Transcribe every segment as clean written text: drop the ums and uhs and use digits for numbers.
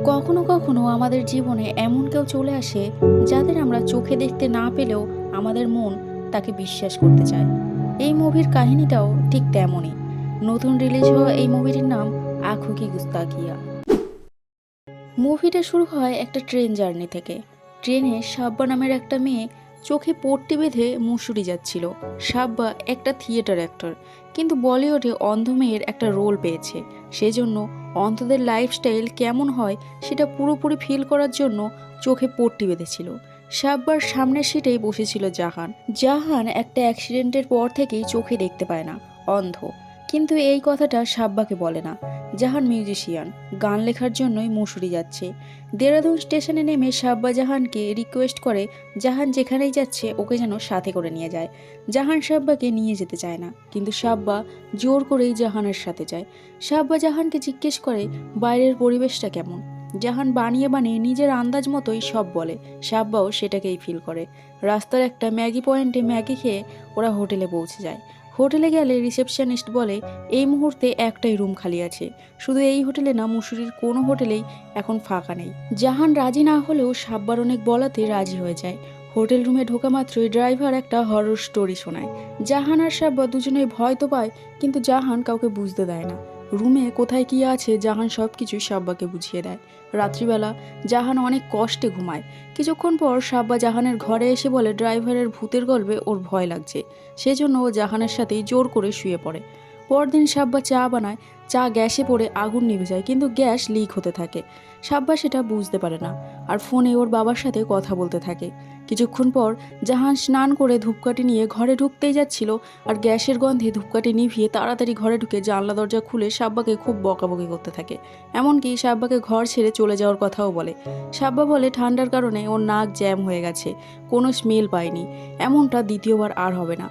কখনো কখনো আমাদের জীবনে এমন কেউ চলে আসে যাদের আমরা চোখে দেখতে না পেলেও আমাদের মন তাকে বিশ্বাস করতে চায়। এই মুভির কাহিনীটাও ঠিক তেমনই। নতুন রিলিজ হওয়া এই মুভিটির নাম আঁখো কি গুস্তাকিয়া। মুভিটা শুরু হয় একটা ট্রেন জার্নি থেকে। ট্রেনে সাব্বা নামের একটা মেয়ে চোখে পট্টি বেঁধে মুসুরি যাচ্ছিল। সাব্বা একটা থিয়েটার অ্যাক্টর, কিন্তু বলিউডে অন্ধ মেয়ের একটা রোল পেয়েছে। সেজন্য অন্ধদের লাইফস্টাইল কেমন হয় সেটা পুরোপুরি ফিল করার জন্য চোখে পট্টি বেঁধেছিল। সাব্বার সামনের সিটেই বসেছিল জাহান। জাহান একটা অ্যাক্সিডেন্টের পর থেকেই চোখে দেখতে পায় না, অন্ধ। কিন্তু এই কথাটা সাব্বাকে বলে না। জাহান মিউজিশিয়ান, গান লেখার জন্যই মুসুরি যাচ্ছে। দেরাদুন স্টেশনে নেমে সাব্বা জাহানকে রিকোয়েস্ট করে জাহান যেখানেই যাচ্ছে ওকে যেন সাথে করে নিয়ে যায়। জাহান সাব্বাকে নিয়ে যেতে চায় না, কিন্তু সাব্বা জোর করেই জাহানের সাথে যায়। সাব্বা জাহানকে জিজ্ঞেস করে বাইরের পরিবেশটা কেমন। জাহান বানিয়ে বানিয়ে নিজের আন্দাজ মতোই সব বলে। সাব্বাও সেটাকেই ফিল করে। রাস্তার একটা ম্যাগি পয়েন্টে ম্যাগি খেয়ে ওরা হোটেলে পৌঁছে যায়। হোটেলে গেলে রিসেপশনিস্ট বলে এই মুহূর্তে একটাই রুম খালি আছে। শুধু এই হোটেলে না, মুসুরির কোনো হোটেলেই এখন ফাঁকা নেই। জাহান রাজি না হলেও সাব্বার অনেক বলাতে রাজি হয়ে যায়। হোটেল রুমে ঢোকা মাত্রই ড্রাইভার একটা হরর স্টোরি শোনায়। জাহান আর সাব্বা দুজনেই ভয় তো পায়, কিন্তু জাহান কাউকে বুঝতে দেয় না। রুমে কোথায় কি আছে জাহান সব কিছু সাব্বাকে বুঝিয়ে দেয়। রাত্রিবেলা জাহান অনেক কষ্টে ঘুমায়। কিছুক্ষণ পর সাব্বা জাহানের ঘরে এসে বলে ড্রাইভারের ভূতের গল্পে ওর ভয় লাগছে। সেজন্য ও জাহানের সাথেই জোর করে শুয়ে পড়ে। পরদিন সাব্বা চা বানায়। চা গ্যাসে পড়ে আগুন নিভে যায়, কিন্তু গ্যাস লিক হতে থাকে। সাব্বা সেটা বুঝতে পারে না, আর ফোনে ওর বাবার সাথে কথা বলতে থাকে। কিছুক্ষণ পর জাহান স্নান করে ধূপকাঠি নিয়ে ঘরে ঢুকতেই যাচ্ছিল, আর গ্যাসের গন্ধে ধূপকাঠি নিভিয়ে তাড়াতাড়ি ঘরে ঢুকে জানলা দরজা খুলে সাব্বাকে খুব বকাবকি করতে থাকে। এমনকি সাব্বাকে ঘর ছেড়ে চলে যাওয়ার কথাও বলে। সাব্বা বলে ঠান্ডার কারণে ওর নাক জ্যাম হয়ে গেছে, কোনো স্মেল পায়নি, এমনটা দ্বিতীয়বার আর হবে না।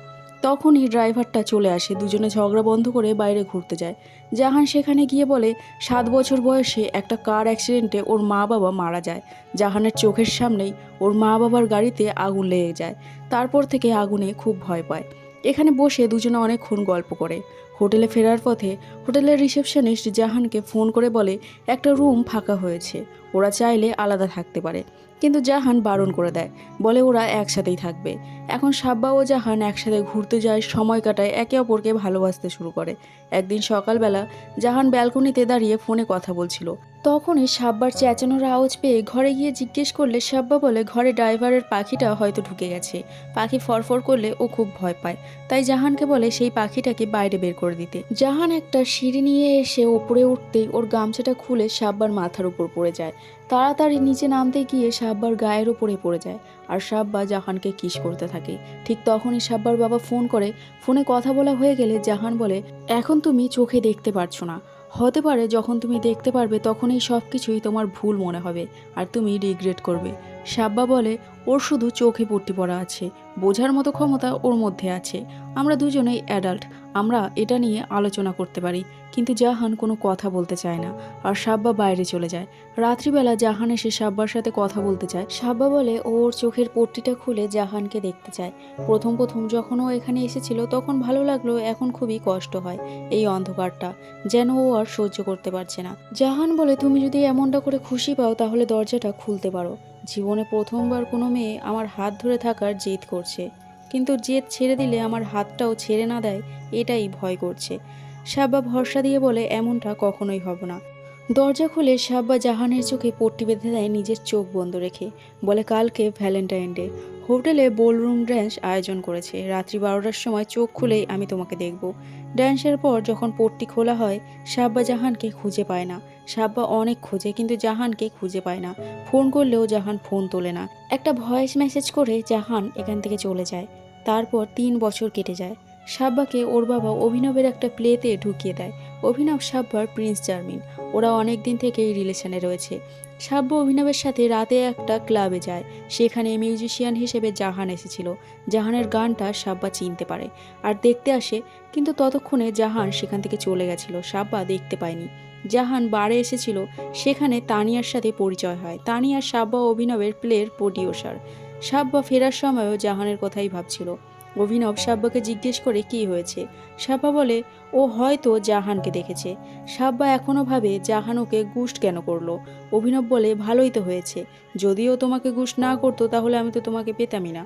তখনই ড্রাইভারটা চলে আসে। দুজনে ঝগড়া বন্ধ করে বাইরে ঘুরতে যায়। জাহান সেখানে গিয়ে বলে 7 বছর বয়সে একটা কার অ্যাক্সিডেন্টে ওর মা বাবা মারা যায়। জাহানের চোখের সামনেই ওর মা বাবার গাড়িতে আগুন লেগে যায়। তারপর থেকে আগুনে খুব ভয় পায়। এখানে বসে দুজনে অনেকক্ষণ গল্প করে। হোটেলে ফেরার পথে হোটেলের রিসেপশনিস্ট জাহানকে ফোন করে বলে একটা রুম ফাঁকা হয়েছে, ওরা চাইলে আলাদা থাকতে পারে। কিন্তু জাহান বারণ করে দেয়, বলে ওরা একসাথেই থাকবে। এখন সাব্বা ও জাহান একসাথে ঘুরতে যায়, সময় কাটায়, একে অপরকে ভালোবাসতে শুরু করে। একদিন সকালবেলা জাহান ব্যালকনিতে দাঁড়িয়ে ফোনে কথা বলছিল। তখনই সাব্বার চেঁচানোর আওয়াজ পেয়ে ঘরে গিয়ে জিজ্ঞেস করলে সাব্বা বলে ঘরে ড্রাইভারের পাখিটা হয়তো ঢুকে গেছে। পাখি ফরফর করলে ও খুব ভয় পায়, তাই জাহানকে বলে সেই পাখিটাকে বাইরে বের করে দিতে। জাহান একটা সিঁড়ি নিয়ে এসে ওপরে উঠতেই ওর গামছাটা খুলে সাব্বার মাথার উপর পড়ে যায়। তাড়াতাড়ি নিচে নামতে গিয়ে সাব্বার গায়ের ওপরে পড়ে যায়, আর সাব্বা জাহানকে কিস করতে থাকে। ঠিক তখনই সাব্বার বাবা ফোন করে। ফোনে কথা বলা হয়ে গেলে জাহান বলে এখন তুমি চোখে দেখতে পারছো না, হতে পারে যখন তুমি দেখতে পারবে তখন এই সব কিছুই তোমার ভুল মনে হবে, আর তুমি রিগ্রেট করবে। সাব্বা বলে ওর শুধু চোখে পট্টি পড়া আছে, বোঝার মতো ক্ষমতা ওর মধ্যে আছে। আমরা দুজনেই অ্যাডাল্ট, আমরা এটা নিয়ে আলোচনা করতে পারি। কিন্তু জাহান কোনো কথা বলতে চায় না, আর সাব্বা বাইরে চলে যায়। রাত্রিবেলা জাহান এসে সাব্বার সাথে কথা বলতে চায়। সাব্বা বলে ওর চোখের পট্টিটা খুলে জাহানকে দেখতে চায়। প্রথম প্রথম যখন ও এখানে এসেছিল তখন ভালো লাগলো, এখন খুবই কষ্ট হয়। এই অন্ধকারটা যেন ও আর সহ্য করতে পারছে না। জাহান বলে তুমি যদি এমনটা করে খুশি পাও তাহলে দরজাটা খুলতে পারো। জীবনে প্রথমবার কোনো মেয়ে আমার হাত ধরে থাকার জেদ করছে, কিন্তু জেদ ছেড়ে দিলে আমার হাতটাও ছেড়ে না দেয়, এটাই ভয় করছে। সাব্বা ভরসা দিয়ে বলে এমনটা কখনোই হবে না। দরজা খুলে সাব্বা জাহানের চোখে পট্টি বেঁধে দেয় নিজের চোখ বন্ধ রেখে। বলে কালকে ভ্যালেন্টাইন ডে, হোটেলে বোলরুম ড্যান্স আয়োজন করেছে, রাত্রি 12টার সময় চোখ খুলেই আমি তোমাকে দেখব। ড্যান্সের পর যখন পট্টি খোলা হয় সাব্বা জাহানকে খুঁজে পায় না। সাব্বা অনেক খোঁজে কিন্তু জাহানকে খুঁজে পায় না। ফোন করলেও জাহান ফোন তোলে না। একটা ভয়েস মেসেজ করে জাহান এখান থেকে চলে যায়। তারপর 3 বছর কেটে যায়। সাব্বাকে ওর বাবা অভিনবের একটা প্লেতে ঢুকিয়ে দেয়। অভিনব সাব্বার প্রিন্স চার্মিন, ওরা অনেক দিন থেকেই রিলেশনে রয়েছে। সাব্বা অভিনবের সাথে রাতে একটা ক্লাবে যায়, সেখানে মিউজিশিয়ান হিসেবে জাহান এসেছিল। জাহানের গানটা সাব্বা চিনতে পারে আর দেখতে আসে, কিন্তু ততক্ষণে জাহান সেখান থেকে চলে গেছিল, সাব্বা দেখতে পায়নি। জাহান বারে এসেছিল, সেখানে তানিয়ার সাথে পরিচয় হয়। তানিয়া সাব্বা অভিনবের প্লের প্রডিউসার। সাব্বা ফেরার সময়ও জাহানের কথাই ভাবছিল। অভিনব সাব্বাকে জিজ্ঞেস করে কী হয়েছে। সাব্বা বলে ও হয়তো জাহানকে দেখেছে। সাব্বা এখনও ভাবে জাহান ওকে গুস্ট কেন করলো। অভিনব বলে ভালোই তো হয়েছে, যদিও তোমাকে গুস্ট না করতো তাহলে আমি তো তোমাকে পেতামই না।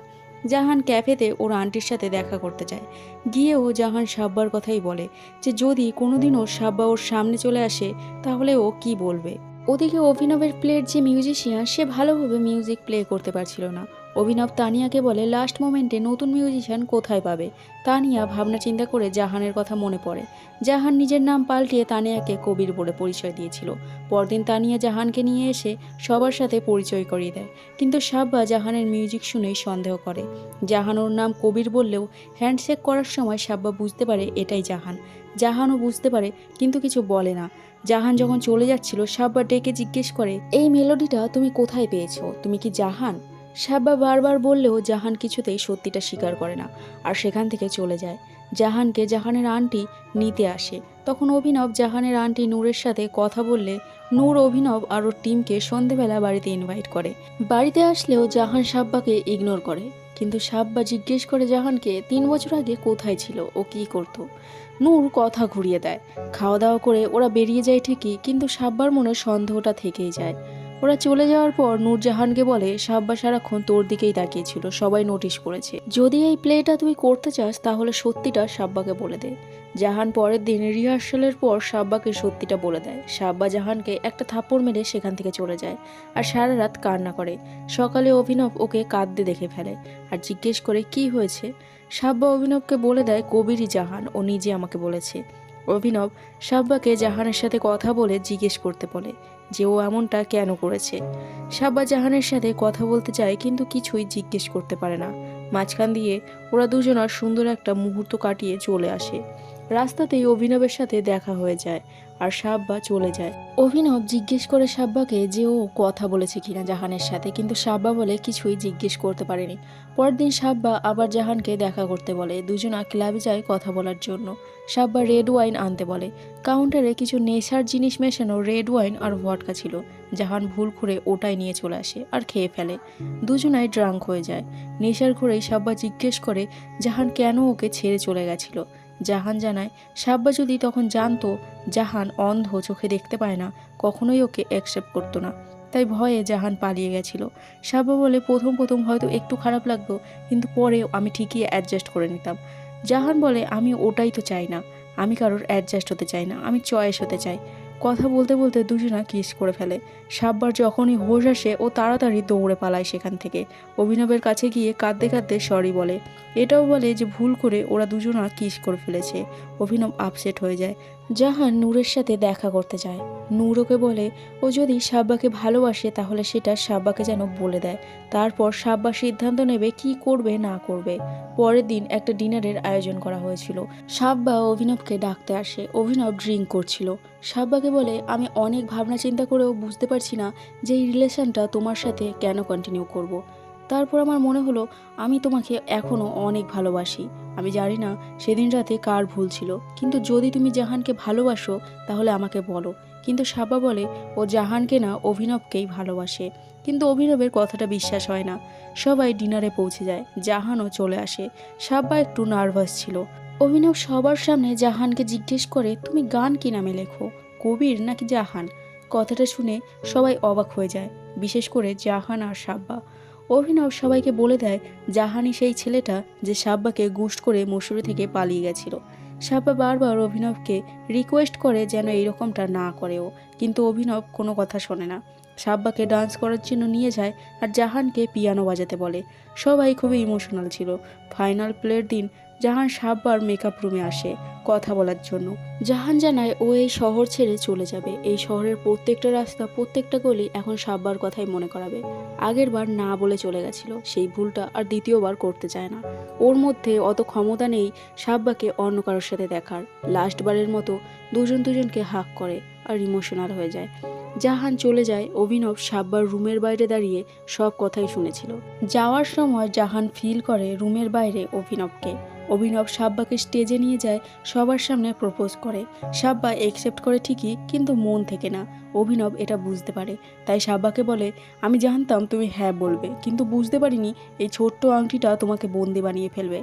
জাহান ক্যাফেতে ওর আন্টির সাথে দেখা করতে চায়। গিয়েও জাহান সাব্বার কথাই বলে যে যদি কোনোদিনও সাব্বা ওর সামনে চলে আসে তাহলে ও কি বলবে। ওদিকে অভিনবের প্লের যে মিউজিশিয়ান সে ভালোভাবে মিউজিক প্লে করতে পারছিল না। অভিনব তানিয়াকে বলে লাস্ট মোমেন্টে নতুন মিউজিশিয়ান কোথায় পাবে। তানিয়া ভাবনা চিন্তা করে জাহানের কথা মনে পড়ে। জাহান নিজের নাম পাল্টিয়ে তানিয়াকে কবির বলে পরিচয় দিয়েছিল। পরদিন তানিয়া জাহানকে নিয়ে এসে সবার সাথে পরিচয় করিয়ে দেয়, কিন্তু সাব্বা জাহানের মিউজিক শুনেই সন্দেহ করে। জাহান ওর নাম কবির বললেও হ্যান্ডশেক করার সময় সাব্বা বুঝতে পারে এটাই জাহান। জাহানও বুঝতে পারে কিন্তু কিছু বলে না। জাহান যখন চলে যাচ্ছিল সাব্বা ডেকে জিজ্ঞেস করে এই মেলোডিটা তুমি কোথায় পেয়েছো, তুমি কি জাহান? সাব্বা বারবার বললেও জাহান কিছুতেই সত্যিটা স্বীকার করে না আর সেখান থেকে চলে যায়। জাহানকে জাহানের আন্টি নিতে আসে। তখন অভিনব জাহানের আন্টি নূরের সাথে কথা বললে নূর অভিনব আর ওর টিমকে সন্ধেবেলা বাড়িতে ইনভাইট করে। বাড়িতে আসলেও জাহান সাব্বাকে ইগনোর করে, কিন্তু সাব্বা জিজ্ঞেস করে জাহানকে 3 বছর আগে কোথায় ছিল, ও কী করতো। নূর কথা ঘুরিয়ে দেয়। খাওয়া দাওয়া করে ওরা বেরিয়ে যায় ঠিকই, কিন্তু সাব্বার মনে সন্দেহটা থেকেই যায়। ওরা চলে যাওয়ার পর নূরজাহানকে বলে সাব্বা সারাক্ষণ তোর দিকেই তাকিয়েছিল, সবাই নোটিশ করেছে। যদি এই প্লেটা তুই করতে চাস তাহলে সত্যিটা সাব্বাকে বলে দে। জাহান পরের দিন রিহার্সালের পর সাব্বাকে সত্যিটা বলে দেয়। সাব্বা জাহানকে একটা থাপ্পড় মেরে সেখান থেকে চলে যায় আর সারা রাত কান্না করে। সকালে অভিনব ওকে কাঁদতে দেখে ফেলে আর জিজ্ঞেস করে কি হয়েছে। সাব্বা অভিনবকে বলে দেয় কবিরই জাহান, ও নিজে আমাকে বলেছে। অভিনব সাব্বাকে জাহানের সাথে কথা বলে জিজ্ঞেস করতে বলে যে ও এমনটা কেন করেছে। সাব্বা জাহানের সাথে কথা বলতে চায় কিন্তু কিছুই জিজ্ঞেস করতে পারে না। মাঝখান দিয়ে ওরা দুজনার সুন্দর একটা মুহূর্ত কাটিয়ে চলে আসে। রাস্তাতেই অভিনবের সাথে দেখা হয়ে যায় আর সাব্বা চলে যায়। অভিনব জিজ্ঞেস করে সাব্বাকে যে ও কথা বলেছে কিনা জাহানের সাথে, কিন্তু সাব্বা বলে কিছুই জিজ্ঞেস করতে পারেনি। পরের দিন সাব্বা আবার জাহানকে দেখা করতে বলে। দুজনা ক্লাবে যায় কথা বলার জন্য। সাব্বা রেড ওয়াইন আনতে বলে। কাউন্টারে কিছু নেশার জিনিস মেশানো রেড ওয়াইন আর ভডকা ছিল। জাহান ভুল করে ওটাই নিয়ে চলে আসে আর খেয়ে ফেলে। দুজনাই ড্রাঙ্ক হয়ে যায়। নেশার ঘরেই সাব্বা জিজ্ঞেস করে জাহান কেন ওকে ছেড়ে চলে গেছিল। জাহান জানায় সাব্বা যদি তখন জানতো জাহান অন্ধ, চোখে দেখতে পায় না, কখনোই ওকে অ্যাকসেপ্ট করতো না, তাই ভয়ে জাহান পালিয়ে গেছিল। সাব্বা বলে প্রথম প্রথম হয়তো একটু খারাপ লাগতো, কিন্তু পরে আমি ঠিকই অ্যাডজাস্ট করে নিতাম। জাহান বলে আমি ওটাই তো চাই না, আমি কারোর অ্যাডজাস্ট হতে চাই না, আমি চয়েস হতে চাই। কথা বলতে বলতে দুজনা কিস করে ফেলে। সাব্বার যখনই হোশ আসে ও তাড়াতাড়ি দৌড়ে পালায় সেখান থেকে। অভিনবের কাছে গিয়ে কাঁদতে কাঁদতে সরি বলে। এটাও বলে যে ভুল করে ওরা দুজনা কিস করে ফেলেছে। অভিনব আপসেট হয়ে যায়। জাহান নূরের সাথে দেখা করতে যায়। নূর ওকে বলে ও যদি সাব্বাকে ভালোবাসে তাহলে সেটা সাব্বাকে যেন বলে দেয়। তারপর সাব্বা সিদ্ধান্ত নেবে কি করবে না করবে। পরের দিন একটা ডিনারের আয়োজন করা হয়েছিল। সাব্বা অভিনবকে ডাকতে আসে। অভিনব ড্রিঙ্ক করছিল। সাব্বাকে বলে আমি অনেক ভাবনা চিন্তা করেও বুঝতে পারছি না যে এই রিলেশনটা তোমার সাথে কেন কন্টিনিউ করব। তারপর আমার মনে হলো আমি তোমাকে এখনও অনেক ভালোবাসি। আমি জানি না সেদিন রাতে কার ভুল ছিল, কিন্তু যদি তুমি জাহানকে ভালোবাসো তাহলে আমাকে বলো। কিন্তু সাব্বা বলে ও জাহানকে না অভিনবকেই ভালোবাসে, কিন্তু অভিনবের কথাটা বিশ্বাস হয় না। সবাই ডিনারে পৌঁছে যায়। জাহানও চলে আসে। সাব্বা একটু নার্ভাস ছিল। অভিনব সবার সামনে জাহানকে জিজ্ঞেস করে তুমি গান কি নামে লেখো, কবির নাকি জাহান? কথাটা শুনে সবাই অবাক হয়ে যায়, বিশেষ করে জাহান আর সাব্বা। অভিনব সবাইকে বলে দেয় জাহানই সেই ছেলেটা যে সাব্বাকে গুস্ট করে মসুরি থেকে পালিয়ে গেছিল। সাব্বা বারবার অভিনবকে রিকোয়েস্ট করে যেন এইরকমটা না করেও, কিন্তু অভিনব কোনো কথা শোনে না। সাব্বাকে ডান্স করার জন্য নিয়ে যায় আর জাহানকে পিয়ানো বাজাতে বলে। সবাই খুবই ইমোশনাল ছিল। ফাইনাল প্লের দিন জাহান সাব্বার মেকআপ রুমে আসে কথা বলার জন্য। জাহান জানায় ও এই শহর ছেড়ে চলে যাবে। এই শহরের প্রত্যেকটা রাস্তা, প্রত্যেকটা গলি এখন সাব্বার কথাই মনে করাবে। আগের বার না বলে চলে গেছিল, সেই ভুলটা আর দ্বিতীয়বার করতে চায় না। ওর মধ্যে অত ক্ষমতা নেই সাব্বাকে অন্য কারোর সাথে দেখার। লাস্টবারের মতো দুজন দুজনকে হাক করে আর ইমোশনাল হয়ে যায়। জাহান চলে যায়। অভিনব সাব্বার রুমের বাইরে দাঁড়িয়ে সব কথাই শুনেছিল। যাওয়ার সময় জাহান ফিল করে রুমের বাইরে অভিনবকে। অভিনব সাব্বাকে স্টেজে নিয়ে যায়, সবার সামনে প্রপোজ করে। সাব্বা একসেপ্ট করে ঠিকই, কিন্তু মন থেকে না। অভিনব এটা বুঝতে পারে, তাই সাব্বাকে বলে, আমি জানতাম তুমি হ্যাঁ বলবে, কিন্তু বুঝতে পারিনি এই ছোট্ট আংটিটা তোমাকে বন্দি বানিয়ে ফেলবে।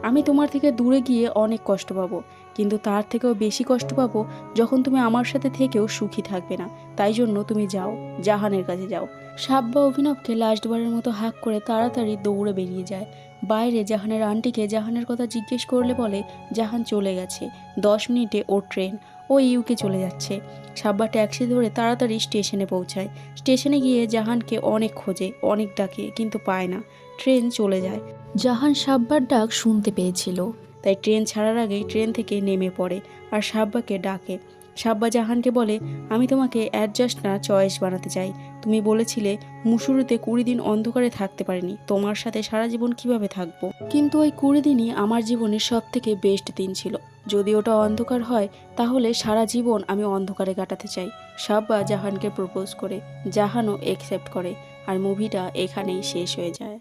আমি তোমার থেকে দূরে গিয়ে অনেক কষ্ট পাবো, কিন্তু তার থেকেও বেশি কষ্ট পাবো যখন তুমি আমার সাথে থেকেও সুখী থাকবে না। তাই জন্য তুমি যাও, জাহানের কাছে যাও। সাব্বা অভিনবকে লাস্টবারের মতো হাঁক করে তাড়াতাড়ি দৌড়ে বেরিয়ে যায়। বাইরে জাহানের আন্টিকে জাহানের কথা জিজ্ঞেস করলে বলে জাহান চলে গেছে, 10 মিনিটে ওর ট্রেন, ও ইউকে চলে যাচ্ছে। সাব্বা ট্যাক্সি ধরে তাড়াতাড়ি স্টেশনে পৌঁছায়। স্টেশনে গিয়ে জাহানকে অনেক খোঁজে, অনেক ডাকে, কিন্তু পায় না। ট্রেন চলে যায়। জাহান সাব্বার ডাক শুনতে পেয়েছিল, তাই ট্রেন ছাড়ার আগেই ট্রেন থেকে নেমে পড়ে আর সাব্বাকে ডাকে। সাব্বা জাহানকে বলে, আমি তোমাকে অ্যাডজাস্ট না চয়েস বানাতে চাই। তুমি বলেছিলে মুসুরিতে 20 দিন অন্ধকারে থাকতে পারিনি, তোমার সাথে সারা জীবন কিভাবে থাকবো। কিন্তু ওই 20 দিনই আমার জীবনের সব থেকে বেস্ট দিন ছিল। যদি ওটা অন্ধকার হয় তাহলে সারা জীবন আমি অন্ধকারে কাটাতে চাই। সাব্বা জাহানকে প্রপোজ করে, জাহানও একসেপ্ট করে, আর মুভিটা এখানেই শেষ হয়ে যায়।